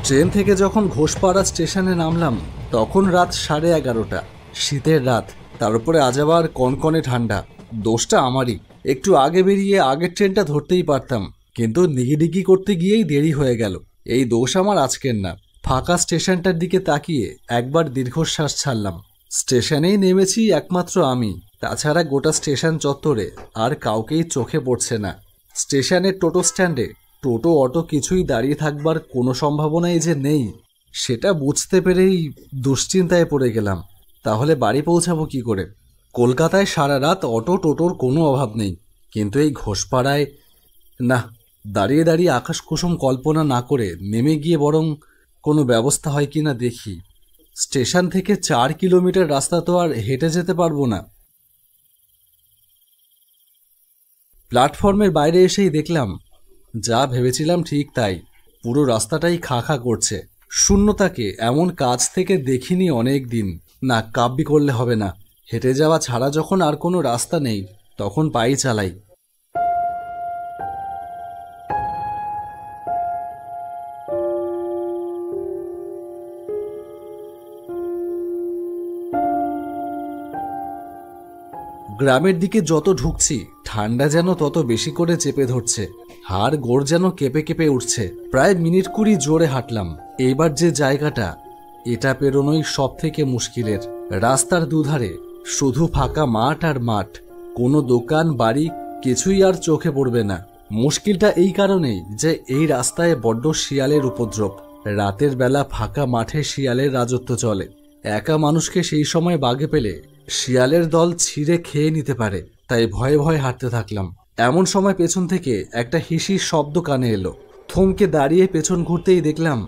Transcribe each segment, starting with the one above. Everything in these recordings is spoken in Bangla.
ট্রেন থেকে যখন ঘোষপাড়া স্টেশনে নামলাম তখন রাত 11:30। শীতের রাত, তার উপরে আজ আবার কনকনে ঠান্ডা। দোষটা আমারই। একটু আগে বেরিয়ে আগের ট্রেনটা ধরতেই পারতাম, কিন্তু নিগিডিগি করতে গিয়েই দেরি হয়ে গেল। এই দোষ আমার আজকের না। ফাঁকা স্টেশনটার দিকে তাকিয়ে একবার দীর্ঘশ্বাস ছাড়লাম। স্টেশনেই নেমেছি একমাত্র আমি, তাছাড়া গোটা স্টেশন চত্বরে আর কাউকেই চোখে পড়ছে না। স্টেশনের টোটো স্ট্যান্ডে টোটো অটো কিছুই দাঁড়িয়ে থাকবার কোনো সম্ভাবনাই যে নেই, সেটা বুঝতে পেরেই দুশ্চিন্তায় পড়ে গেলাম। তাহলে বাড়ি পৌঁছাবো কি করে? কলকাতায় সারা রাত অটো টোটোর কোনো অভাব নেই, কিন্তু এই ঘোষপাড়ায় না। দাঁড়িয়ে দাঁড়িয়ে আকাশ কুসুম কল্পনা না করে নেমে গিয়ে বরং কোনো ব্যবস্থা হয় কি না দেখি। স্টেশন থেকে 4 কিলোমিটার রাস্তা তো আর হেঁটে যেতে পারবো না। প্ল্যাটফর্মের বাইরে এসেই দেখলাম যা ভেবেছিলাম ঠিক তাই। পুরো রাস্তাটাই খা খা করছে। শূন্যতাকে এমন কাছ থেকে দেখিনি অনেক দিন। না, কাব্যি করলে হবে না। হেঁটে যাওয়া ছাড়া যখন আর কোনো রাস্তা নেই তখন পাই চালাই। গ্রামের দিকে যত ঢুকছি ঠান্ডা যেন তত বেশি করে চেপে ধরছে। হাড় গোড় যেন কেঁপে কেঁপে উঠছে। প্রায় মিনিট 20 জোরে হাঁটলাম। এইবার যে জায়গাটা, এটা পেরোনোই সব থেকে মুশকিলের। রাস্তার দুধারে শুধু ফাঁকা মাঠ আর মাঠ। কোনো দোকান বাড়ি কিছুই আর চোখে পড়বে না। মুশকিলটা এই কারণেই যে এই রাস্তায় বড্ড শিয়ালের উপদ্রব। রাতের বেলা ফাঁকা মাঠে শিয়ালের রাজত্ব চলে। একা মানুষকে সেই সময় বাগে পেলে শিয়ালের দল ছিঁড়ে খেয়ে নিতে পারে। তাই ভয়ে ভয়ে হাঁটতে থাকলাম। এমন সময় পেছন থেকে একটা হিসির শব্দ কানে এলো। থমকে দাঁড়িয়ে পেছন ঘুরতেই দেখলাম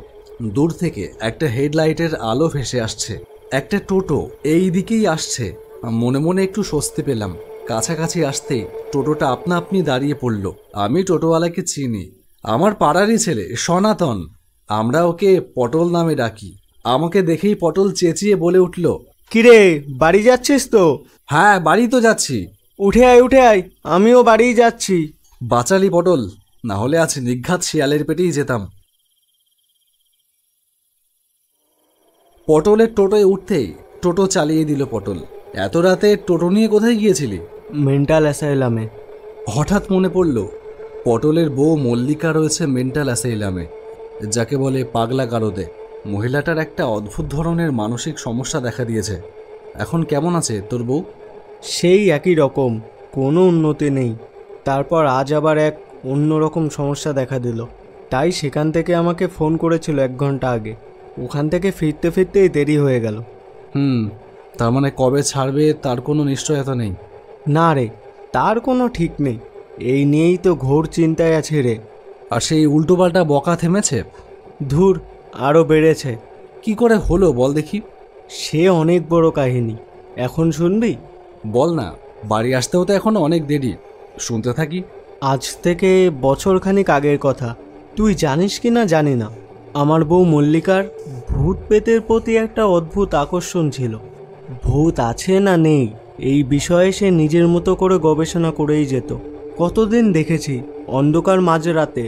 দূর থেকে একটা হেডলাইটের আলো ভেসে আসছে। একটা টোটো এই দিকেই আসছে। মনে মনে একটু স্বস্তি পেলাম। কাছাকাছি আসতেই টোটোটা আপনা আপনি দাঁড়িয়ে পড়ল। আমি টোটোওয়ালাকে চিনি, আমার পাড়ারই ছেলে সনাতন। আমরা ওকে পটল নামে ডাকি। আমাকে দেখেই পটল চেঁচিয়ে বলে উঠল, কিরে, বাড়ি যাচ্ছিস তো? হ্যাঁ, বাড়ি তো যাচ্ছি। উঠে আয় উঠে আয়, আমিও বাড়িই যাচ্ছি। বাঁচালি পটল, না হলে আজ নিঘাত শিয়ালের পেটেই যেতাম। পটলের টোটোয় উঠতেই টোটো চালিয়ে দিল পটল। এত রাতে টোটো নিয়ে কোথায় গিয়েছিলি? মেন্টাল অ্যাসাইলামে। হঠাৎ মনে পড়ল পটলের বউ মল্লিকা রয়েছে মেন্টাল অ্যাসাইলামে, যাকে বলে পাগলা গারদে। মহিলাটার একটা অদ্ভুত ধরনের মানসিক সমস্যা দেখা দিয়েছে। এখন কেমন আছে তোর বউ? সেই একই রকম, কোনো উন্নতি নেই। তারপর আজ আবার এক অন্যরকম সমস্যা দেখা দিল। তাই সেখান থেকে আমাকে ফোন করেছিল 1 ঘন্টা আগে। ওখান থেকে ফিরতে ফিরতেই দেরি হয়ে গেল। তার মানে কবে ছাড়বে তার কোনো নিশ্চয়তা নেই? না রে, তার কোনো ঠিক নেই। এই নিয়েই তো ঘোর চিন্তায় আছে রে। আর সেই উল্টোপাল্টা বকা থেমেছে? ধুর, আরও বেড়েছে। কি করে হলো বল দেখি। সে অনেক বড় কাহিনী। এখন শুনবি? বল না, বাড়ি আসতেও তো এখনো অনেক দেরি। শুনতে থাকি। আজ থেকে বছরখানিক আগের কথা। তুই জানিস কি না জানি না, আমার বউ মল্লিকার ভূত পেতের প্রতি একটা অদ্ভুত আকর্ষণ ছিল। ভূত আছে না নেই এই বিষয়ে সে নিজের মতো করে গবেষণা করেই যেত। কতদিন দেখেছি অন্ধকার মাঝরাতে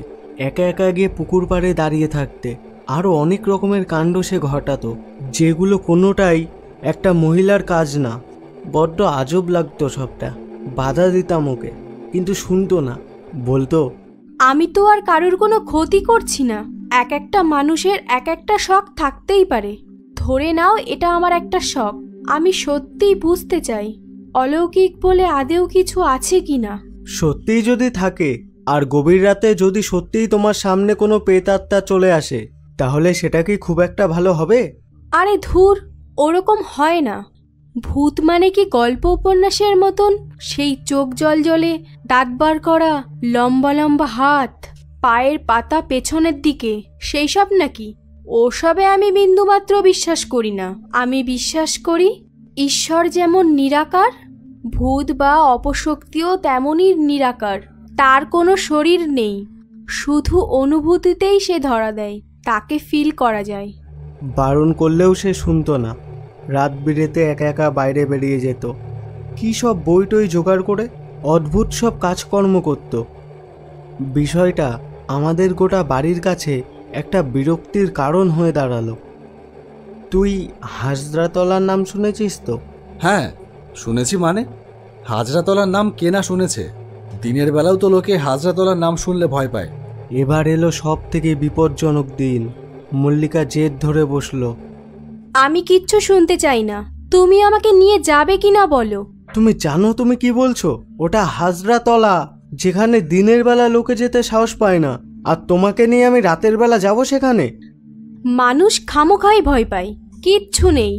একা একা গিয়ে পুকুর পাড়ে দাঁড়িয়ে থাকতে। আরও অনেক রকমের কাণ্ড সে ঘটাতো, যেগুলো কোনোটাই একটা মহিলার কাজ না। বড্ড আজব লাগতো সবটা। বাধা দিতাম ওকে, কিন্তু শুনতো না। বলতো, আমি তো আর কারোর কোনো ক্ষতি করছি না। এক একটা মানুষের এক একটা শখ থাকতেই পারে। ধরে নাও এটা আমার একটা শখ। আমি সত্যিই বুঝতে চাই অলৌকিক বলে আদেও কিছু আছে কি না। সত্যিই যদি থাকে, আর গভীর রাতে যদি সত্যিই তোমার সামনে কোনো প্রেতাত্মা চলে আসে, তাহলে সেটা কি খুব একটা ভালো হবে? আরে ধুর, ওরকম হয় না। ভূত মানে কি গল্প উপন্যাসের মতন সেই চোখ জলজলে, দাঁত বার করা, লম্বা লম্বা হাত, পায়ের পাতা পেছনের দিকে, সেই সব নাকি? ওসবে আমি বিন্দুমাত্র বিশ্বাস করি না। আমি বিশ্বাস করি ঈশ্বর যেমন নিরাকার, ভূত বা অপশক্তিও তেমনই নিরাকার। তার কোনো শরীর নেই, শুধু অনুভূতিতেই সে ধরা দেয়, তাকে ফিল করা যায়। বারণ করলেও সে শুনতো না। রাত বিরেতে একা একা বাইরে বেরিয়ে যেত। কী সব বই টই জোগাড় করে অদ্ভুত সব কাজকর্ম করত। বিষয়টা আমাদের গোটা বাড়ির কাছে একটা বিরক্তির কারণ হয়ে দাঁড়ালো। তুই হাজরাতলার নাম শুনেছিস তো? হ্যাঁ, শুনেছি। মানে হাজরাতলার নাম কে না শুনেছে? দিনের বেলাও তো লোকে হাজরাতলার নাম শুনলে ভয় পায়। এবার এলো সব থেকে বিপজ্জনক দিন। মল্লিকা জেদ ধরে বসলো। আমি কিচ্ছু শুনতে চাই না, তুমি আমাকে নিয়ে যাবে কি না বলো। তুমি জানো তুমি কি বলছো? ওটা হাজরাতলা, যেখানে দিনের বেলা লোকে যেতে সাহস পায় না। আর তোমাকে নিয়ে আমি রাতের বেলা যাব সেখানে? মানুষ খামোখাই ভয় পায়, কিচ্ছু নেই।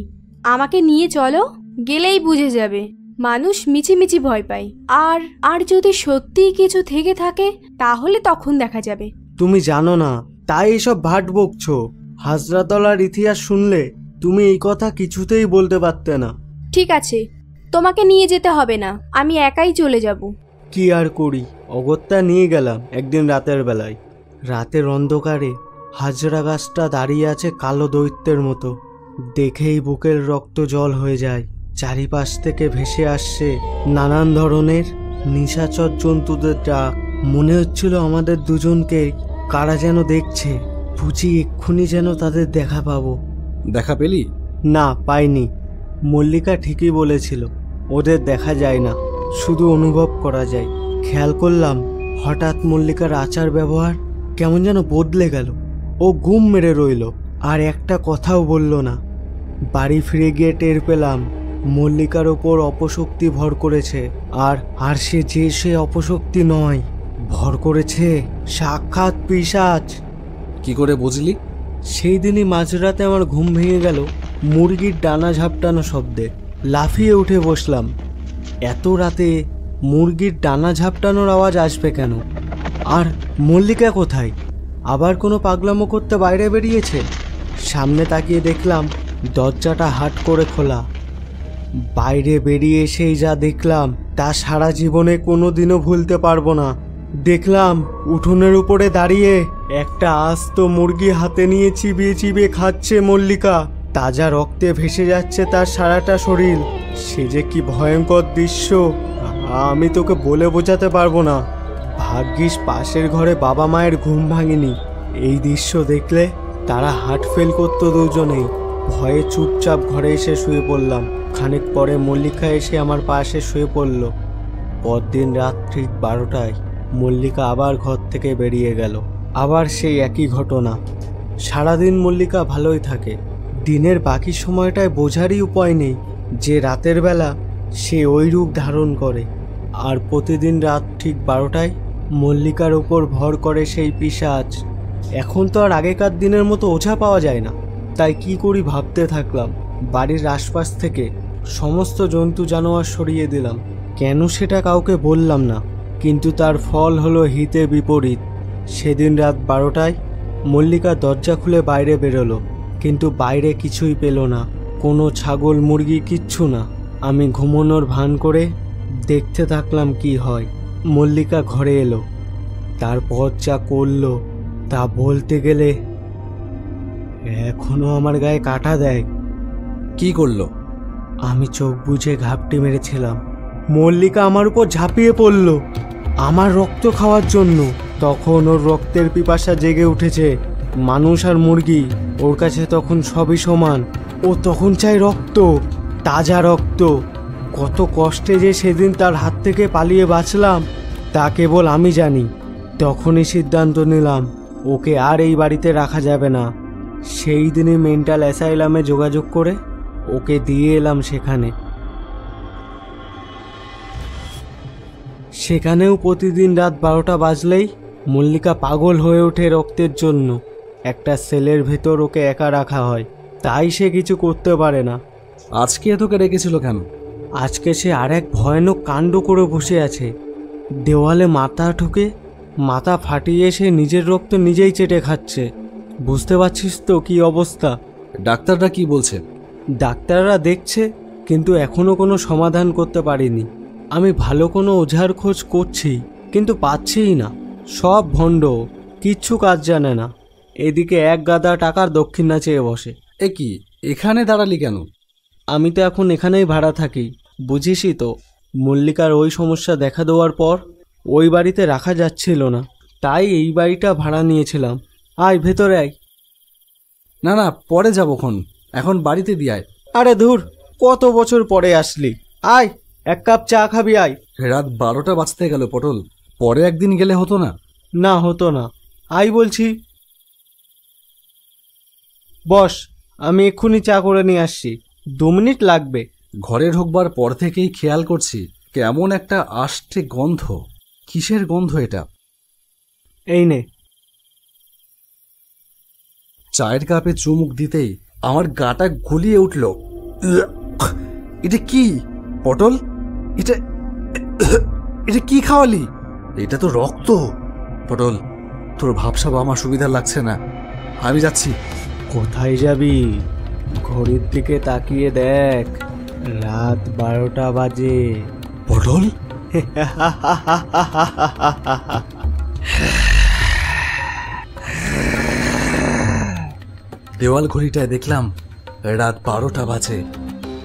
আমাকে নিয়ে চলো, গেলেই বুঝে যাবে। মানুষ মিছিমিছি ভয় পায়। আর আর যদি সত্যিই কিছু থেকে থাকে তাহলে তখন দেখা যাবে। তুমি জানো না, তাই এসব ভাট বকছো। হাজরাতলার ইতিহাস শুনলে তুমি এই কথা কিছুতেই বলতে পারতে না। ঠিক আছে, তোমাকে নিয়ে যেতে হবে না, আমি একাই চলে যাব। কি আর করি, অগত্যা নিয়ে গেলাম একদিন রাতের বেলায়। রাতের অন্ধকারে হাজরা গাছটা দাঁড়িয়ে আছে কালো দৈত্যের মতো। দেখেই বুকের রক্ত জল হয়ে যায়। চারিপাশ থেকে ভেসে আসছে নানান ধরনের নিশাচর জন্তুদের ডাক। মনে হচ্ছিল আমাদের দুজনকে কারা যেন দেখছে। বুঝি এক্ষুনি যেন তাদের দেখা পাবো। দেখা পেলি? না, পাইনি। মল্লিকা ঠিকই বলেছিল, ওদের দেখা যায় না, শুধু অনুভব করা যায়। খেয়াল করলাম হঠাৎ মল্লিকার আচার ব্যবহার কেমন যেন বদলে গেল। ও গুম মেরে রইল, আর একটা কথাও বলল না। বাড়ি ফিরে গিয়ে টের পেলাম মল্লিকার ওপর অপশক্তি ভর করেছে। আর সে অপশক্তি নয়, ভর করেছে সাক্ষাৎ পিশাচ। কি করে বুঝলি? সেই দিনই মাঝরাতে আমার ঘুম ভেঙে গেল মুরগির ডানা ঝাপটানো শব্দে। লাফিয়ে উঠে বসলাম। এত রাতে মুরগির ডানা ঝাপটানোর আওয়াজ আসবে কেন? আর মল্লিকা কোথায়? আবার কোনো পাগলামো করতে বাইরে বেরিয়েছে? সামনে তাকিয়ে দেখলাম দরজাটা হাট করে খোলা। বাইরে বেরিয়ে এসেই যা দেখলাম তা সারা জীবনে কোনোদিনও ভুলতে পারবো না। দেখলাম উঠোনের উপরে দাঁড়িয়ে একটা আস্ত মুরগি হাতে নিয়ে চিবিয়ে চিবিয়ে খাচ্ছে মল্লিকা। তাজা রক্তে ভেসে যাচ্ছে তার সারাটা শরীর। সে যে কি ভয়ঙ্কর দৃশ্য আমি তোকে বলে বোঝাতে পারবো না। ভাগ্যিস পাশের ঘরে বাবা মায়ের ঘুম ভাঙেনি। এই দৃশ্য দেখলে তারা হার্ট ফেল করতো দুজনেই। ভয়ে চুপচাপ ঘরে এসে শুয়ে পড়লাম। খানিক পরে মল্লিকা এসে আমার পাশে শুয়ে পড়ল। পরদিন রাত ঠিক 12টায় মল্লিকা আবার ঘর থেকে বেরিয়ে গেল। আবার সেই একই ঘটনা। সারাদিন মল্লিকা ভালোই থাকে। দিনের বাকি সময়টায় বোঝারই উপায় নেই যে রাতের বেলা সে ওই রূপ ধারণ করে। আর প্রতিদিন রাত ঠিক 12টায় মল্লিকার উপর ভর করে সেই পিশাচ। এখন তো আর আগেকার দিনের মতো ওঝা পাওয়া যায় না। তাই কি করি ভাবতে থাকলাম। বাড়ির আশপাশ থেকে সমস্ত জন্তু জানোয়ার সরিয়ে দিলাম। কেন সেটা কাউকে বললাম না, কিন্তু তার ফল হলো হিতে বিপরীত। সেদিন রাত 12টায় মল্লিকা দরজা খুলে বাইরে বেরোলো, কিন্তু বাইরে কিছুই পেল না। কোনো ছাগল মুরগি কিচ্ছু না। আমি ঘুমানোর ভান করে দেখতে থাকলাম কি হয়। মল্লিকা ঘরে এলো, তারপর যা করলো তা বলতে গেলে এখনো আমার গায়ে কাঁটা দেয়। কি করলো? আমি চোখ বুজে ঘাপটি মেরেছিলাম। মল্লিকা আমার উপর ঝাঁপিয়ে পড়ল আমার রক্ত খাওয়ার জন্য। তখন ওর রক্তের পিপাসা জেগে উঠেছে। মানুষ আর মুরগি ওর কাছে তখন সবই সমান। ও তখন চাই রক্ত, তাজা রক্ত। কত কষ্টে যে সেদিন তার হাত থেকে পালিয়ে বাঁচলাম তা কেবল আমি জানি। তখনই সিদ্ধান্ত নিলাম ওকে আর এই বাড়িতে রাখা যাবে না। সেই দিনই মেন্টাল অ্যাসাইলামে যোগাযোগ করে ওকে দিয়ে এলাম সেখানে। সেখানেও প্রতিদিন রাত 12টা বাজলেই মল্লিকা পাগল হয়ে ওঠে রক্তের জন্য। একটা সেলের ভেতর ওকে একা রাখা হয়, তাই সে কিছু করতে পারে না। আজকে তোকে রেখেছিল কেন? আজকে সে আর এক ভয়ানক কাণ্ড করে বসে আছে। দেওয়ালে মাথা ঠুকে মাথা ফাটিয়ে সে নিজের রক্ত নিজেই চেটে খাচ্ছে। বুঝতে পারছিস তো কি অবস্থা? ডাক্তাররা কি বলছে? ডাক্তাররা দেখছে, কিন্তু এখনো কোনো সমাধান করতে পারিনি। আমি ভালো কোনো ওঝার খোঁজ করছি, কিন্তু পাচ্ছিই না। সব ভণ্ড, কিচ্ছু কাজ জানে না। এদিকে এক গাদা টাকার দক্ষিণা চেয়ে বসে। এ কি, এখানে দাঁড়ালি কেন? আমি তো এখন এখানেই ভাড়া থাকি, বুঝিসই তো। মল্লিকার ওই সমস্যা দেখা দেওয়ার পর ওই বাড়িতে রাখা যাচ্ছিল না, তাই এই বাড়িটা ভাড়া নিয়েছিলাম। আয় ভেতরে আয়। না না, পরে যাবো খন, এখন বাড়িতে দিয়ে আয়। আরে ধুর, কত বছর পরে আসলি। আয়, এক কাপ চা খাবি, আয়। রাত 12টা বাজতে গেল পটল, পরে একদিন গেলে হতো না? না, হতো না। আয় বলছি। বস, আমি এক্ষুনি চা করে নিয়ে আসছি, 2 মিনিট লাগবে। ঘরে ঢুকবার পর থেকেই খেয়াল করছি কেমন একটা আষ্টে গন্ধ। কিসের গন্ধ এটা? এই নে। চায়ের কাপে চুমুক দিতেই আমার গাটা গুলিয়ে উঠল। এটা কি পটল? এটা এটা কি খাওয়ালি? এটা তো রক্ত। পটল, তোর ভাবসাব আমার সুবিধা লাগছে না, আমি যাচ্ছি। কোথায় যাবি? ঘড়ির দিকে তাকিয়ে দেখ, রাত 12টা বাজে। পটল, দেওয়াল ঘড়িটায় দেখলাম রাত 12টা বাজে।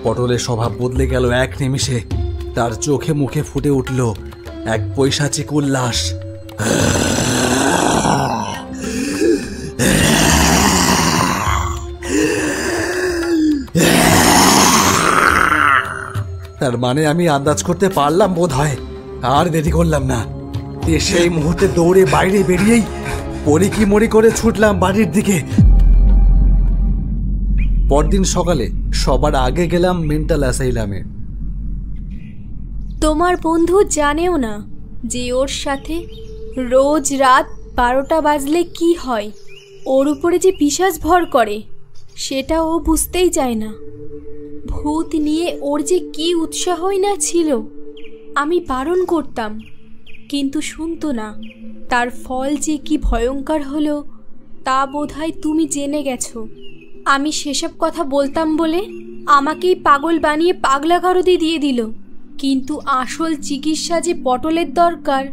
পটলের স্বভাব বদলে গেল এক নিমিষে। তার চোখে মুখে ফুটে উঠল এক পৈশাচিক উল্লাস। তার মানে আমি আন্দাজ করতে পারলাম বোধ হয়। আর দেরি করলাম না, সেই মুহূর্তে দৌড়ে বাইরে বেরিয়েই পরিকি মরি করে ছুটলাম বাড়ির দিকে। পরদিন সকালে সবার আগে গেলাম মেন্টাল অ্যাসাইলামে। তোমার বন্ধু জানেও না যে ওর সাথে রোজ রাত 12টা বাজলে কি হয়, ওর উপরে যে পিশাচ ভর করে সেটা ও বুঝতেই চায় না। ভূত নিয়ে ওর যে কি উৎসাহই না ছিল। আমি বারণ করতাম, কিন্তু শুনতো না। তার ফল যে কি ভয়ঙ্কর হলো তা বোধহয় তুমি জেনে গেছো। আমি সেসব কথা বলতাম বলে আমাকেই পাগল বানিয়ে পাগলা গারদে দিয়ে দিল। কিন্তু আসল চিকিৎসা যে পটলের দরকার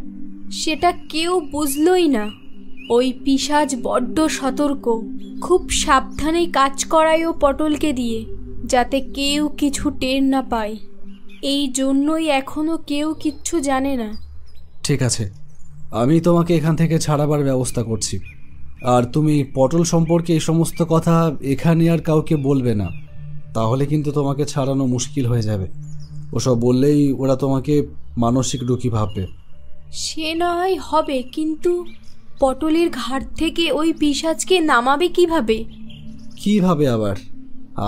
সেটা কেউ বুঝলই না। ওই পিশাচ বড্ড সতর্ক, খুব সাবধানেই কাজ করায় ও পটলকে দিয়ে, যাতে কেউ কিছু টের না পায়। এই জন্যই এখনো কেউ কিচ্ছু জানে না। ঠিক আছে, আমি তোমাকে এখান থেকে ছাড়াবার ব্যবস্থা করছি। আর তুমি পটল সম্পর্কে এই সমস্ত কথা এখানে আর কাউকে বলবে না, তাহলে কিন্তু তোমাকে ছাড়ানো মুশকিল হয়ে যাবে। ওসব বললেই ওরা তোমাকে মানসিক রোগী ভাববে। সে না হয় হবে, কিন্তু পটলের ঘাট থেকে ওই পিশাচকে নামাবে কিভাবে? কিভাবে আবার?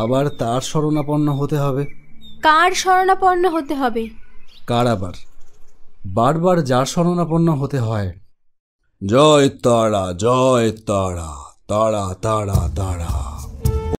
আবার তার শরণাপন্ন হতে হবে। কার শরণাপন্ন হতে হবে? কার আবার? বারবার যার শরণাপন্ন হতে হয়। জয় তারা, জয় তারা, তারা তারা তারা।